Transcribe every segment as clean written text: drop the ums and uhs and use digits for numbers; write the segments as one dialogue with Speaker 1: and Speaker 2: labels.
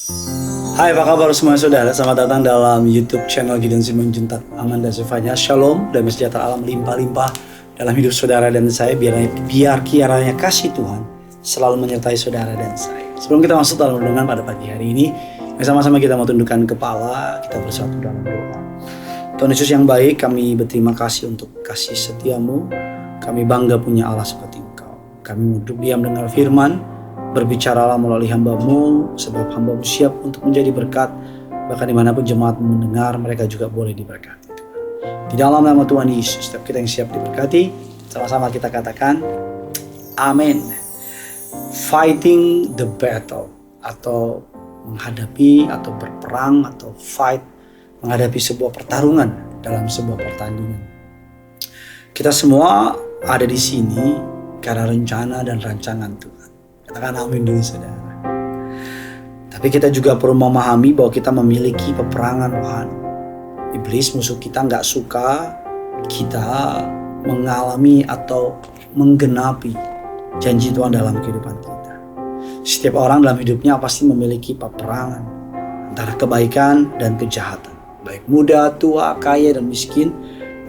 Speaker 1: Hai, apa kabar semua saudara? Selamat datang dalam YouTube channel Gideon Simanjuntak Amanda Sifanya. Shalom, damai sejahtera alam limpah-limpah dalam hidup saudara dan saya. Biar kiranya kasih Tuhan selalu menyertai saudara dan saya. Sebelum kita masuk dalam renungan pada pagi hari ini, sama-sama kita mau tundukkan kepala, kita bersatu dalam doa. Tuhan Yesus yang baik, kami berterima kasih untuk kasih setiamu. Kami bangga punya Allah seperti Engkau. Kami mau duduk diam dengar firman, berbicaralah melalui hamba-Mu, sebab hamba-Mu siap untuk menjadi berkat. Bahkan dimanapun jemaat mendengar, mereka juga boleh diberkati. Di dalam nama Tuhan Yesus, setiap kita yang siap diberkati, sama-sama kita katakan amin. Fighting the battle, atau menghadapi atau berperang atau fight, menghadapi sebuah pertarungan dalam sebuah pertandingan. Kita semua ada di sini karena rencana dan rancangan Tuhan. Katakan amin dulu saudara. Tapi kita juga perlu memahami bahwa kita memiliki peperangan rohani. Iblis musuh kita gak suka kita mengalami atau menggenapi janji Tuhan dalam kehidupan kita. Setiap orang dalam hidupnya pasti memiliki peperangan antara kebaikan dan kejahatan. Baik muda, tua, kaya dan miskin,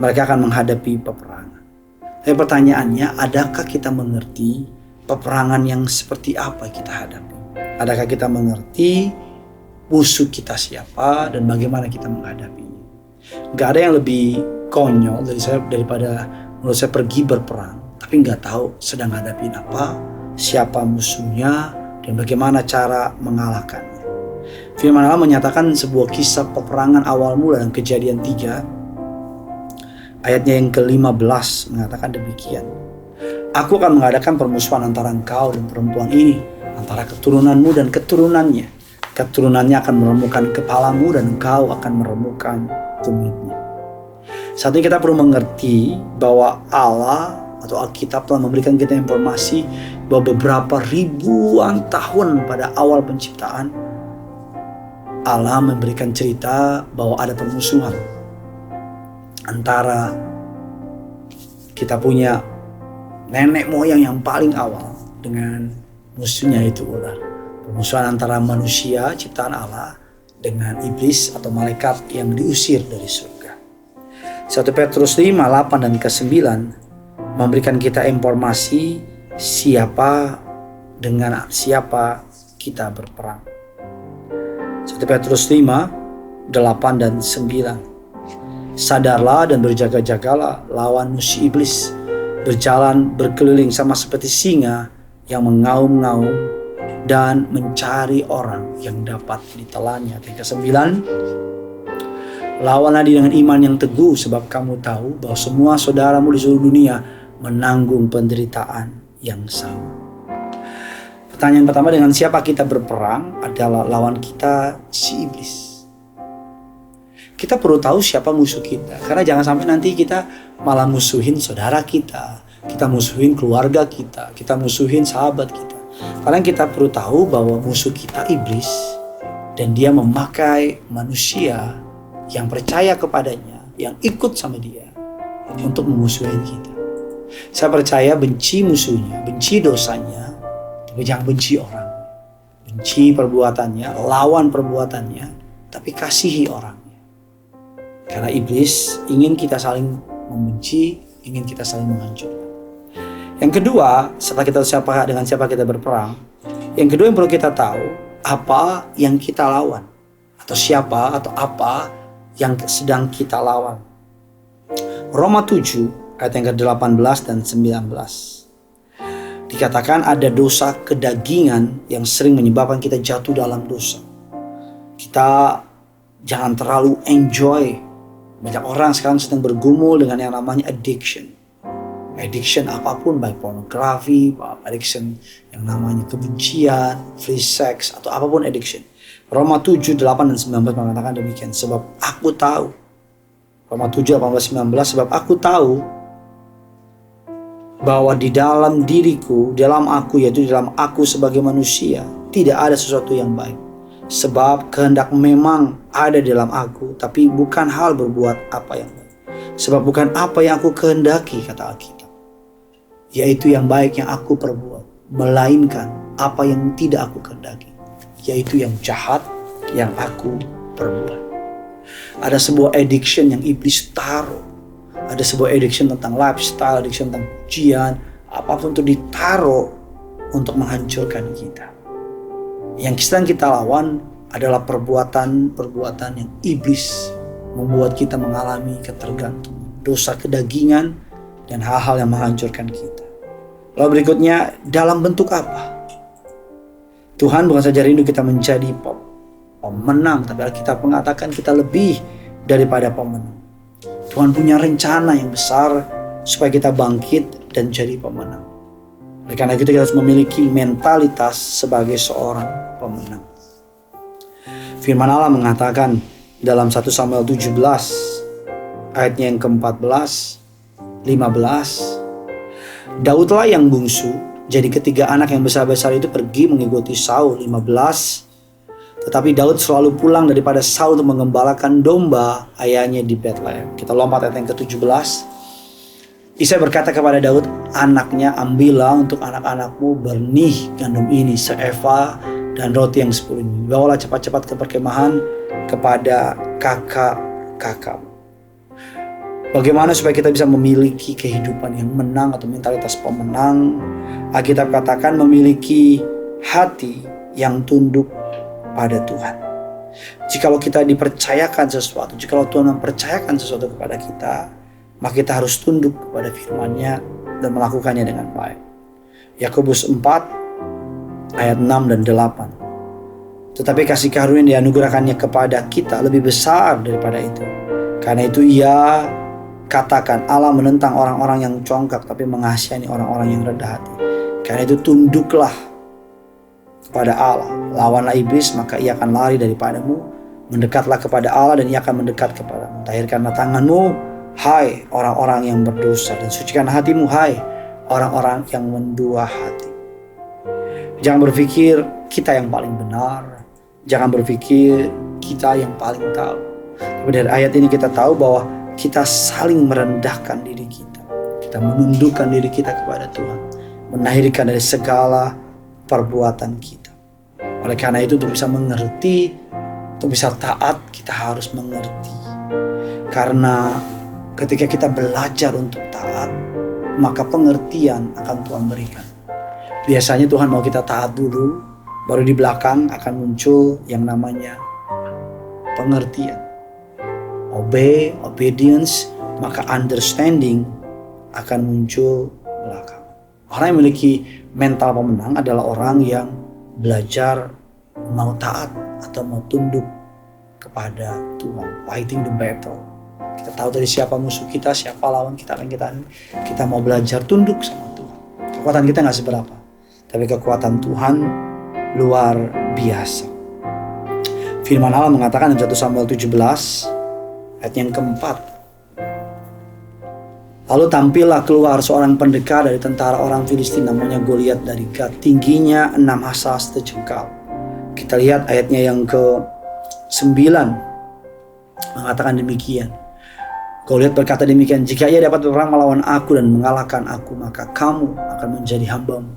Speaker 1: mereka akan menghadapi peperangan. Tapi pertanyaannya, adakah kita mengerti peperangan yang seperti apa kita hadapi? Adakah kita mengerti musuh kita siapa dan bagaimana kita menghadapinya? Gak ada yang lebih konyol daripada menurut saya pergi berperang tapi gak tahu sedang hadapin apa, siapa musuhnya, dan bagaimana cara mengalahkannya. Firman Allah menyatakan sebuah kisah peperangan awal mula dalam Kejadian 3 ayatnya yang ke-15 mengatakan demikian. Aku akan mengadakan permusuhan antara engkau dan perempuan ini, antara keturunanmu dan keturunannya. Keturunannya akan meremukkan kepalamu dan engkau akan meremukkan tumitnya. Saat ini kita perlu mengerti bahwa Allah atau Alkitab telah memberikan kita informasi bahwa beberapa ribuan tahun pada awal penciptaan, Allah memberikan cerita bahwa ada permusuhan antara kita punya nenek moyang yang paling awal dengan musuhnya itu ular. Permusuhan antara manusia ciptaan Allah dengan iblis atau malaikat yang diusir dari surga. 1 Petrus 5, 8 dan ke-9 memberikan kita informasi dengan siapa kita berperang. 1 Petrus 5, 8 dan 9. Sadarlah dan berjaga-jagalah lawan musuh iblis. Berjalan berkeliling sama seperti singa yang mengaum-ngaum dan mencari orang yang dapat ditelannya. Yang ke-9, lawanlah dia dengan iman yang teguh, sebab kamu tahu bahwa semua saudaramu di seluruh dunia menanggung penderitaan yang sama. Pertanyaan pertama, dengan siapa kita berperang? Adalah lawan kita si iblis. Kita perlu tahu siapa musuh kita, karena jangan sampai nanti kita malah musuhin saudara kita musuhin keluarga kita musuhin sahabat kita. Karena kita perlu tahu bahwa musuh kita iblis, dan dia memakai manusia yang percaya kepadanya, yang ikut sama dia untuk memusuhin kita. Saya percaya benci musuhnya, benci dosanya, tapi jangan benci orang. Benci perbuatannya, lawan perbuatannya, tapi kasihi orang. Karena iblis ingin kita saling membenci, ingin kita saling menghancurkan. Yang kedua, setelah kita dengan siapa kita berperang, yang kedua yang perlu kita tahu, apa yang kita lawan, atau siapa atau apa yang sedang kita lawan. Roma 7 ayat yang ke-18 dan 19. Dikatakan ada dosa kedagingan yang sering menyebabkan kita jatuh dalam dosa. Kita jangan terlalu enjoy. Banyak orang sekarang sedang bergumul dengan yang namanya addiction. Addiction apapun, baik pornografi, addiction yang namanya kebencian, free sex, atau apapun addiction. Roma 7, 8 dan 19 mengatakan demikian. Sebab aku tahu. Roma 7, 18, 19. Sebab aku tahu bahwa di dalam diriku, dalam aku, yaitu di dalam aku sebagai manusia, tidak ada sesuatu yang baik. Sebab kehendak memang ada di dalam aku, tapi bukan hal berbuat apa yang baik. Sebab bukan apa yang aku kehendaki, kata Alkitab, yaitu yang baik yang aku perbuat, melainkan apa yang tidak aku kehendaki, yaitu yang jahat yang aku perbuat. Ada sebuah addiction yang iblis taruh. Ada sebuah addiction tentang lifestyle, addiction tentang pujian, apapun itu ditaruh untuk menghancurkan kita. Yang sedang kita lawan adalah perbuatan-perbuatan yang iblis membuat kita mengalami ketergantungan, dosa kedagingan, dan hal-hal yang menghancurkan kita. Lalu berikutnya, dalam bentuk apa? Tuhan bukan saja rindu kita menjadi pemenang, tapi Alkitab mengatakan kita lebih daripada pemenang. Tuhan punya rencana yang besar supaya kita bangkit dan jadi pemenang. Oleh karena itu kita harus memiliki mentalitas sebagai seorang pemenang. Firman Allah mengatakan dalam 1 Samuel 17 ayatnya yang ke-14, 15, Daudlah yang bungsu, jadi ketiga anak yang besar-besar itu pergi mengikuti Saul. 15, tetapi Daud selalu pulang daripada Saul untuk mengembalakan domba ayahnya di Betlehem. Kita lompat ayat yang ke-17. Isai berkata kepada Daud, anaknya, ambillah untuk anak-anakmu benih gandum ini seeva dan roti yang 10 ini. Bawalah cepat-cepat ke perkemahan kepada kakak-kakak. Bagaimana supaya kita bisa memiliki kehidupan yang menang atau mentalitas pemenang? Alkitab katakan memiliki hati yang tunduk pada Tuhan. Jikalau kita dipercayakan sesuatu, jikalau Tuhan mempercayakan sesuatu kepada kita, maka kita harus tunduk kepada firman-Nya dan melakukannya dengan baik. Yakobus 4 ayat 6 dan 8. Tetapi kasih karunia yang dianugerahkannya kepada kita lebih besar daripada itu. Karena itu ia katakan Allah menentang orang-orang yang congkak, tapi mengasihani orang-orang yang rendah hati. Karena itu tunduklah kepada Allah, lawanlah iblis, maka ia akan lari daripadamu. Mendekatlah kepada Allah dan ia akan mendekat kepadamu. Tahirkanlah tanganmu, hai orang-orang yang berdosa, dan sucikan hatimu, hai orang-orang yang mendua hati. Jangan berpikir kita yang paling benar, jangan berpikir kita yang paling tahu. Tapi dari ayat ini kita tahu bahwa kita saling merendahkan diri kita. Kita menundukkan diri kita kepada Tuhan, menahirkan dari segala perbuatan kita. Oleh karena itu, untuk bisa mengerti, untuk bisa taat, kita harus mengerti. Karena ketika kita belajar untuk taat, maka pengertian akan Tuhan berikan. Biasanya Tuhan mau kita taat dulu, baru di belakang akan muncul yang namanya pengertian. Obedience, maka understanding akan muncul belakang. Orang yang memiliki mental pemenang adalah orang yang belajar mau taat atau mau tunduk kepada Tuhan. Fighting the battle. Kita tahu dari siapa musuh kita, siapa lawan kita, kita mau belajar tunduk sama Tuhan. Kekuatan kita gak seberapa, tapi kekuatan Tuhan luar biasa. Firman Allah mengatakan dalam 1 Samuel 17 ayat yang keempat. Lalu tampillah keluar seorang pendekar dari tentara orang Filistin, namanya Goliat dari Gat. Tingginya 6 hasta sejengkal. Kita lihat ayatnya yang ke-9 mengatakan demikian. Goliat berkata demikian, jika ia dapat berperang melawan aku dan mengalahkan aku, maka kamu akan menjadi hambamu.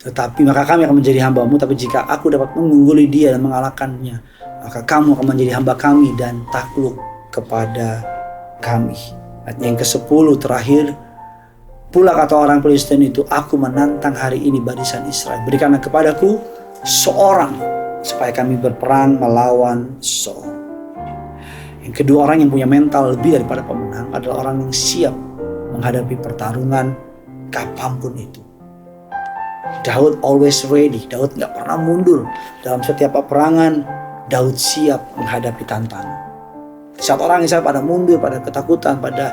Speaker 1: Maka kami akan menjadi hambamu, tapi jika aku dapat mengungguli dia dan mengalahkannya, maka kamu akan menjadi hamba kami dan takluk kepada kami. Ayat yang ke-10 terakhir, pula kata orang Filistin itu, aku menantang hari ini barisan Israel, berikanlah kepadaku seorang supaya kami berperang melawan seorang. Yang kedua, orang yang punya mental lebih daripada pemenang adalah orang yang siap menghadapi pertarungan kapanpun itu. Daud always ready. Daud gak pernah mundur dalam setiap peperangan. Daud siap menghadapi tantangan. Saat orang Israel pada mundur, pada ketakutan, pada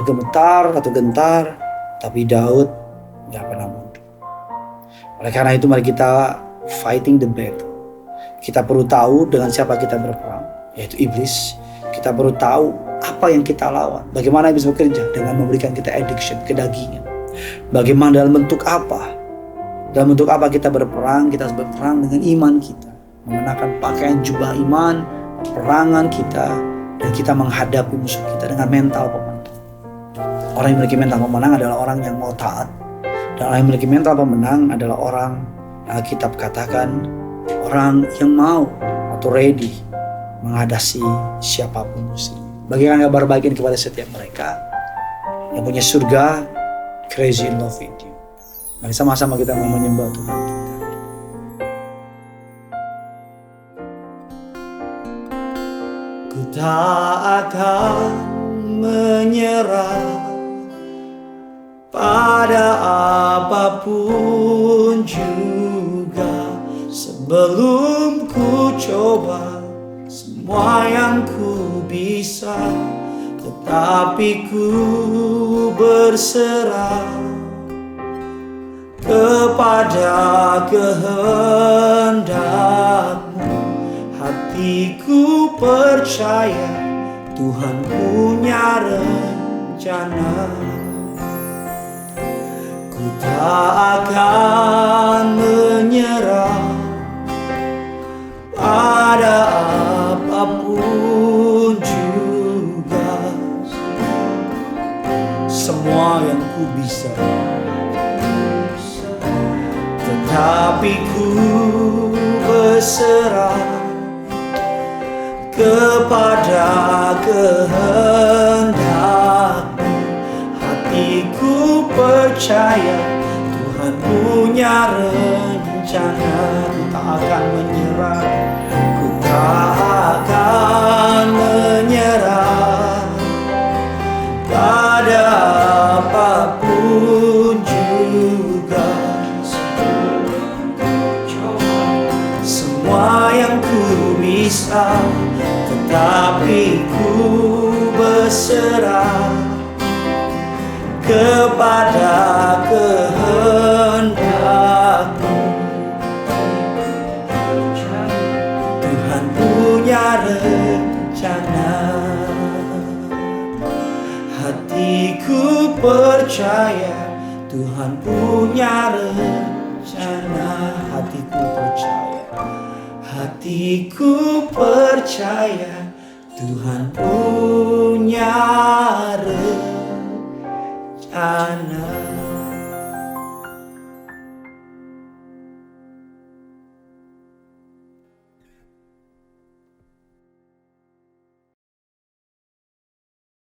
Speaker 1: gemetar atau gentar, tapi Daud gak pernah mundur. Oleh karena itu mari kita fighting the battle. Kita perlu tahu dengan siapa kita berperang, yaitu iblis. Kita perlu tahu apa yang kita lawan. Bagaimana iblis bekerja dengan memberikan kita addiction, kedagingan. Bagaimana dalam bentuk apa? Dalam bentuk apa kita berperang? Kita harus berperang dengan iman kita, mengenakan pakaian jubah iman, perangan kita, dan kita menghadapi musuh kita dengan mental pemenang. Orang yang memiliki mental pemenang adalah orang yang mau taat. Dan orang yang memiliki mental pemenang adalah orang yang Alkitab katakan orang yang mau atau ready menghadapi siapapun musuh. Bagikan kabar baik ini kepada setiap mereka yang punya surga, crazy in love with you. Mari sama-sama kita mau menyembah Tuhan kita. Ku tak akan menyerah pada apapun juga, sebelum ku coba semua yang ku bisa, tetapi ku berserah kepada kehendak-Mu. Hatiku percaya Tuhan punya rencana. Ku tak akan menyerah pada apapun juga, semua yang ku bisa, tetapi ku berserah kepada kehendak-Mu. Hatiku percaya Tuhan punya rencana. Ku tak akan menyerah, ku tak akan menyerah pada apapun juga, semua yang ku bisa, tetapi ku berserah kepada kehendak-Mu. Tuhan punya rencana. Hatiku percaya Tuhan punya rencana. Hatiku percaya, hatiku percaya Tuhan punya rencana.